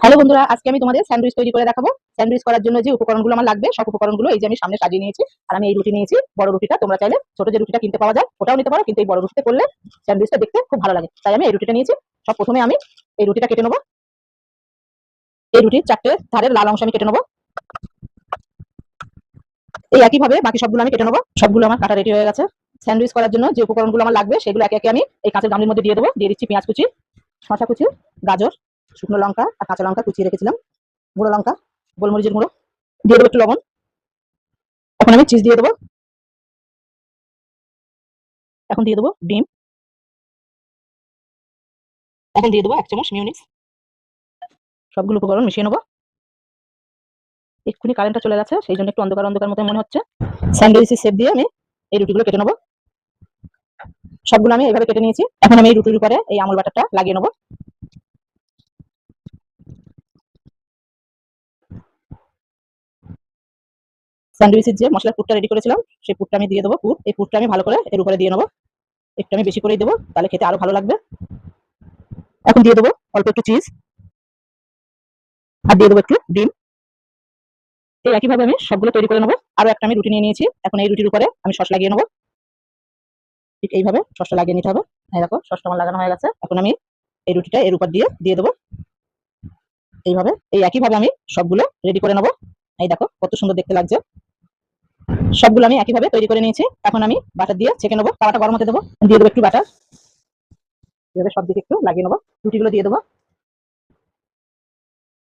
Hello বন্ধুরা, আজকে আমি তোমাদের স্যান্ডউইচ তৈরি করে দেখাবো। স্যান্ডউইচ করার জন্য যে উপকরণগুলো আমার লাগবে, সব উপকরণগুলো এই যে আমি সামনে সাজিয়ে নিয়েছি। আর আমি এই রুটি নিয়েছি, বড় রুটিটা। তোমরা চাইলে ছোট যে রুটিটা কিনতে পাওয়া যায় ওটাও নিতে পারো, কিন্তু এই বড় রুটিতে করলে স্যান্ডউইচটা দেখতে খুব ভালো লাগে, তাই আমি এই রুটিটা নিয়েছি। সব প্রথমে আমি এই রুটিটা কেটে নেবো। এই রুটির চারটে ধারের লাল অংশ আমি কেটে নেবো। এই একইভাবে বাকি সবগুলো আমি কেটে নেবো। সবগুলো আমার কাটা রেডি হয়ে গেছে। স্যান্ডউইচ করার জন্য যে উপকরণগুলো আমার লাগবে সেগুলো একে একে আমি এই কাঁচের গামলির মধ্যে দিয়ে দেবো। দিয়ে দিচ্ছি পেঁয়াজ কুচি, শসা কুচি, গাজর, শুকনো লঙ্কা আর কাঁচা লঙ্কা কুচিয়ে রেখেছিলাম, গুঁড়ো লঙ্কা, গোলমরিচের গুঁড়ো, দিয়ে দেবো একটু লবণ। এখন আমি চিজ দিয়ে দেবো। এখন দিয়ে দেবো ডিম। এখন দিয়ে দেবো 1 চামচ মিউনিস। সবগুলো উপকরণ মিশিয়ে নেবো। এক্ষুনি কারেন্টটা চলে গেছে, সেই জন্য একটু অন্ধকার অন্ধকার মতো মনে হচ্ছে। স্যান্ডউইচের শেপ দিয়ে আমি এই রুটিগুলো কেটে নেবো। সবগুলো আমি এইভাবে কেটে নিয়েছি। এখন আমি এই রুটির উপরে এই আমুল বাটারটা লাগিয়ে নেবো। স্যান্ডউইচের যে মশলার পুরটা রেডি করেছিলাম সেই পুরটা আমি দিয়ে দেবো। এই পুরটা আমি ভালো করে এর উপরে দিয়ে নেবো। একটু আমি বেশি করেই দেবো, তাহলে খেতে আরো ভালো লাগবে। এখন দিয়ে দেবো অল্প একটু চিজ আর দিয়ে দেবো একটু ডিম। এই একইভাবে আমি সবগুলো তৈরি করে নেবো। আরো একটা আমি রুটি নিয়ে নিয়েছি। এখন এই রুটির উপরে আমি সস লাগিয়ে নেবো। ঠিক এইভাবে সসটা লাগিয়ে নিতে হবে। এই দেখো সসটা আমার লাগানো হয়ে গেছে। এখন আমি এই রুটিটা এর উপর দিয়ে দেবো। এইভাবে এই একইভাবে আমি সবগুলো রেডি করে নেবো। এই দেখো কত সুন্দর দেখতে লাগছে। সবগুলো আমি একইভাবে তৈরি করে নিয়েছি। এখন আমি বাটার দিয়ে ছেঁকে নেবো। তাওয়াটা গরম হতে দেবো। দিয়ে দেবো একটু বাটার। এভাবে সব দিকে একটু লাগিয়ে নেবো। রুটিগুলো দিয়ে দেবো।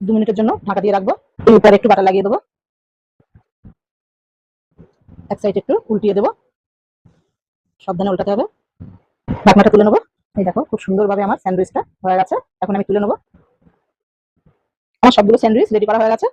2 মিনিটের জন্য ঢাকা দিয়ে রাখবো। এর উপরে একটু বাটার লাগিয়ে দেবো। এক সাইড একটু উল্টিয়ে দেবো। সাবধানে উল্টাতে হবে। ঢাকনাটা তুলে নেবো। এই দেখো খুব সুন্দরভাবে আমার স্যান্ডউইচটা হয়ে গেছে। এখন আমি তুলে নেবো। আমার সবগুলো স্যান্ডউইচ রেডি করা হয়ে গেছে।